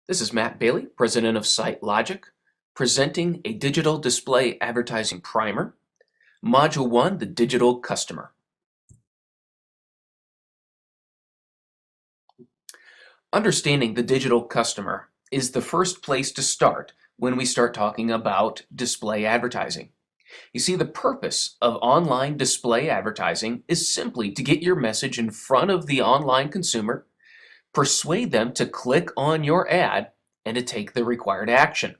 This is Matt Bailey, president of SiteLogic, presenting a digital display advertising primer, Module 1, the digital customer. Understanding the digital customer is the first place to start when we start talking about display advertising. You see, the purpose of online display advertising is simply to get your message in front of the online consumer, persuade them to click on your ad, and to take the required action.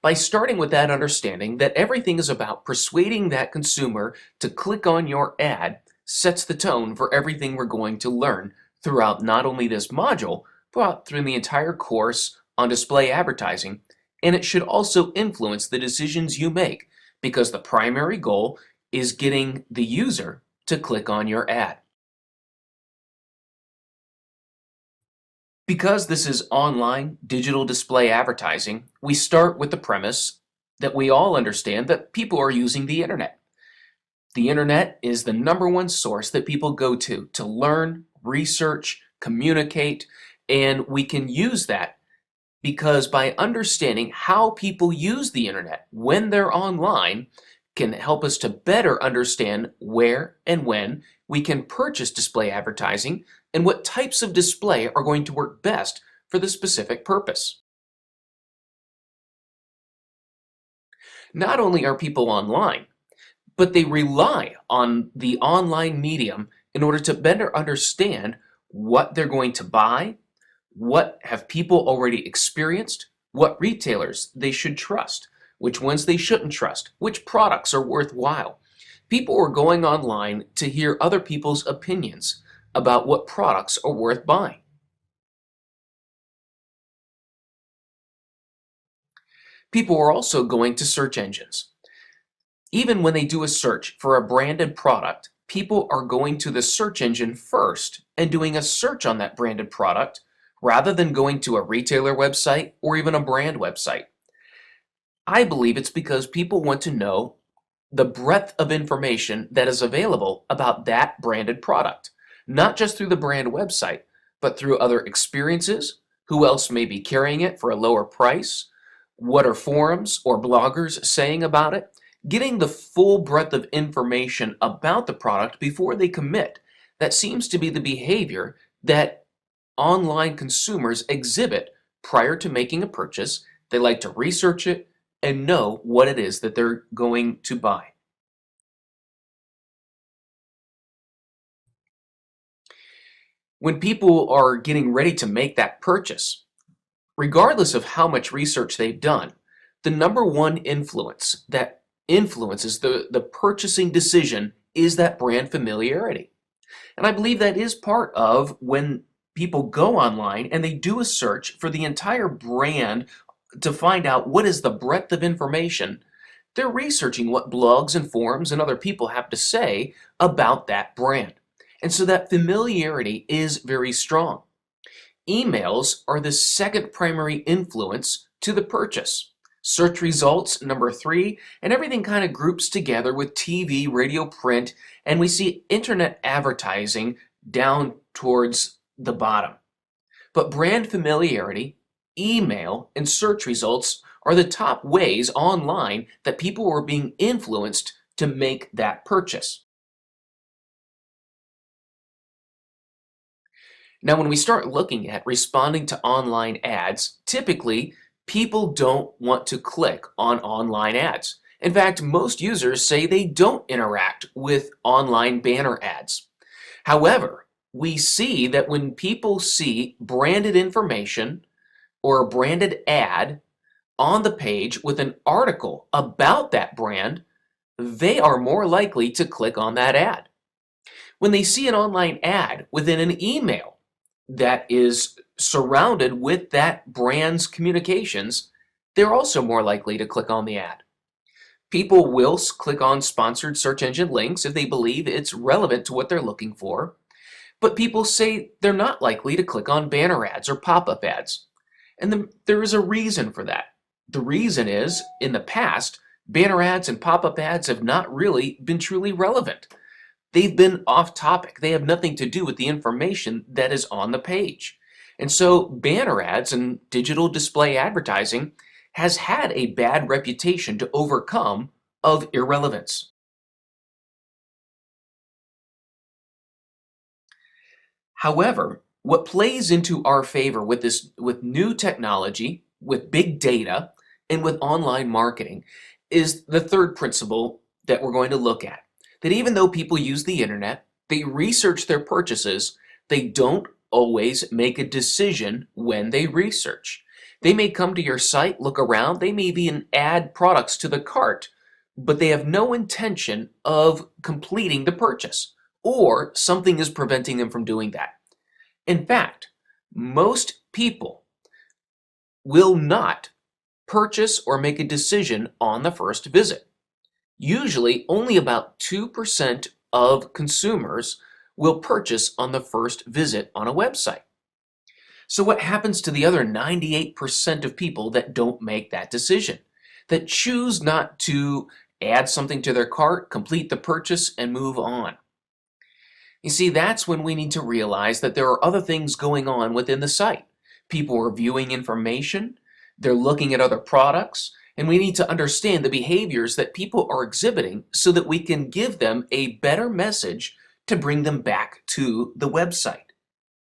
By starting with that understanding that everything is about persuading that consumer to click on your ad sets the tone for everything we're going to learn throughout not only this module, but through the entire course on display advertising, and it should also influence the decisions you make because the primary goal is getting the user to click on your ad. Because this is online digital display advertising, we start with the premise that we all understand that people are using the internet. The internet is the #1 source that people go to learn, research, communicate, and we can use that because by understanding how people use the internet when they're online can help us to better understand where and when we can purchase display advertising and what types of display are going to work best for the specific purpose. Not only are people online, but they rely on the online medium in order to better understand what they're going to buy, what have people already experienced, what retailers they should trust, which ones they shouldn't trust, which products are worthwhile. People are going online to hear other people's opinions about what products are worth buying. People are also going to search engines. Even when they do a search for a branded product, people are going to the search engine first and doing a search on that branded product rather than going to a retailer website or even a brand website. I believe it's because people want to know the breadth of information that is available about that branded product, not just through the brand website, but through other experiences, who else may be carrying it for a lower price, what are forums or bloggers saying about it, getting the full breadth of information about the product before they commit. That seems to be the behavior that online consumers exhibit prior to making a purchase. They like to research it and know what it is that they're going to buy. When people are getting ready to make that purchase, regardless of how much research they've done, the #1 influence that influences the purchasing decision is that brand familiarity. And I believe that is part of when people go online and they do a search for the entire brand to find out what is the breadth of information. They're researching what blogs and forums and other people have to say about that brand. And so that familiarity is very strong. Emails are the second primary influence to the purchase. Search results, #3, and everything kind of groups together with TV, radio, print, and we see internet advertising down towards the bottom. But brand familiarity, email, and search results are the top ways online that people are being influenced to make that purchase. Now, when we start looking at responding to online ads, typically people don't want to click on online ads. In fact, most users say they don't interact with online banner ads. However, we see that when people see branded information or a branded ad on the page with an article about that brand, they are more likely to click on that ad. When they see an online ad within an email that is surrounded with that brand's communications, they're also more likely to click on the ad. People will click on sponsored search engine links if they believe it's relevant to what they're looking for, but people say they're not likely to click on banner ads or pop-up ads. And there is a reason for that. The reason is, in the past, banner ads and pop-up ads have not really been truly relevant. They've been off topic. They have nothing to do with the information that is on the page. And so banner ads and digital display advertising has had a bad reputation to overcome of irrelevance. However, what plays into our favor with new technology, with big data, and with online marketing is the third principle that we're going to look at. That even though people use the internet, they research their purchases, they don't always make a decision when they research. They may come to your site, look around, they may even add products to the cart, but they have no intention of completing the purchase, or something is preventing them from doing that. In fact, most people will not purchase or make a decision on the first visit. Usually, only about 2% of consumers will purchase on the first visit on a website. So what happens to the other 98% of people that don't make that decision, that choose not to add something to their cart, complete the purchase, and move on? You see, that's when we need to realize that there are other things going on within the site. People are viewing information, they're looking at other products, and we need to understand the behaviors that people are exhibiting so that we can give them a better message to bring them back to the website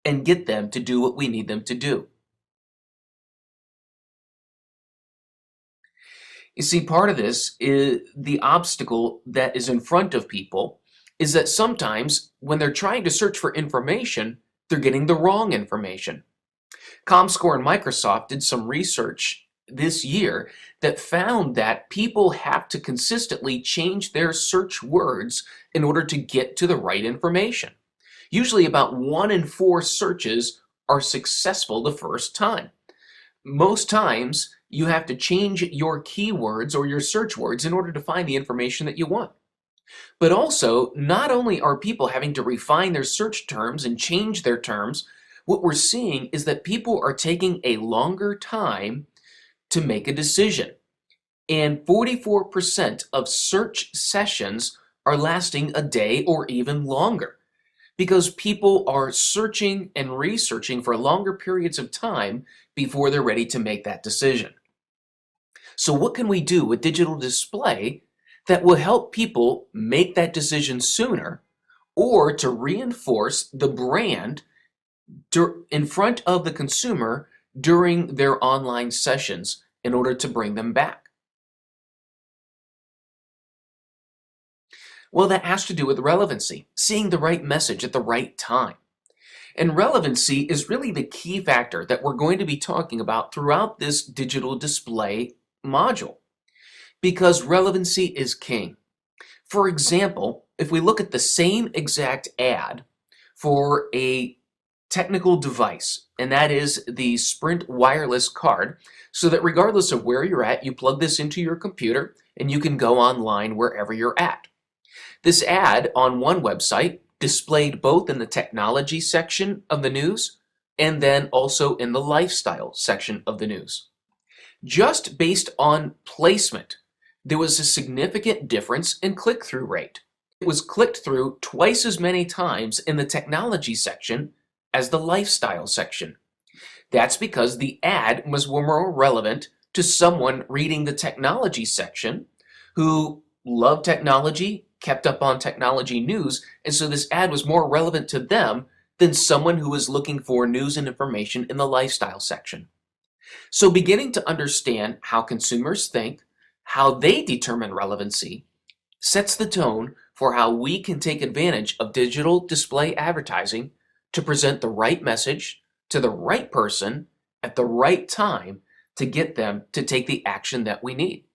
and get them to do what we need them to do. You see, part of this is the obstacle that is in front of people is that sometimes when they're trying to search for information, they're getting the wrong information. ComScore and Microsoft did some research this year that found that people have to consistently change their search words in order to get to the right information. Usually about 1 in 4 searches are successful the first time. Most times you have to change your keywords or your search words in order to find the information that you want. But also, not only are people having to refine their search terms and change their terms, what we're seeing is that people are taking a longer time to make a decision. And 44% of search sessions are lasting a day or even longer because people are searching and researching for longer periods of time before they're ready to make that decision. So what can we do with digital display that will help people make that decision sooner or to reinforce the brand in front of the consumer during their online sessions in order to bring them back? Well, that has to do with relevancy, seeing the right message at the right time. And relevancy is really the key factor that we're going to be talking about throughout this digital display module, because relevancy is king. For example, if we look at the same exact ad for a technical device, and that is the Sprint wireless card, so that regardless of where you're at, you plug this into your computer and you can go online wherever you're at. This ad on one website displayed both in the technology section of the news and then also in the lifestyle section of the news. Just based on placement, there was a significant difference in click-through rate. It was clicked through twice as many times in the technology section as the lifestyle section. That's because the ad was more relevant to someone reading the technology section who loved technology, kept up on technology news, and so this ad was more relevant to them than someone who was looking for news and information in the lifestyle section. So beginning to understand how consumers think, how they determine relevancy, sets the tone for how we can take advantage of digital display advertising to present the right message to the right person at the right time to get them to take the action that we need.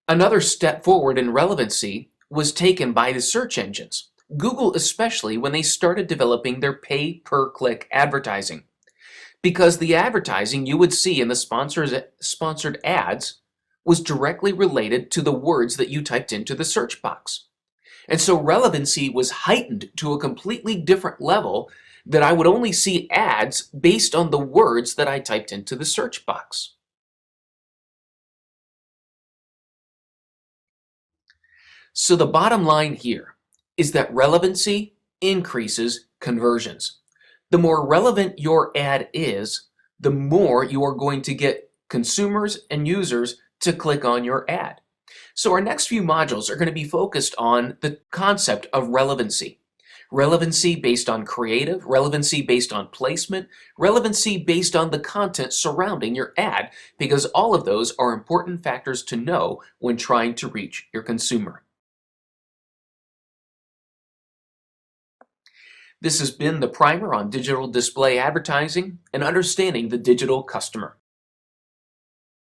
Another step forward in relevancy was taken by the search engines, Google especially, when they started developing their pay-per-click advertising. Because the advertising you would see in the sponsored ads was directly related to the words that you typed into the search box. And so relevancy was heightened to a completely different level that I would only see ads based on the words that I typed into the search box. So the bottom line here is that relevancy increases conversions. The more relevant your ad is, the more you are going to get consumers and users to click on your ad. So our next few modules are going to be focused on the concept of relevancy. Relevancy based on creative, relevancy based on placement, relevancy based on the content surrounding your ad, because all of those are important factors to know when trying to reach your consumer. This has been the primer on digital display advertising and understanding the digital customer.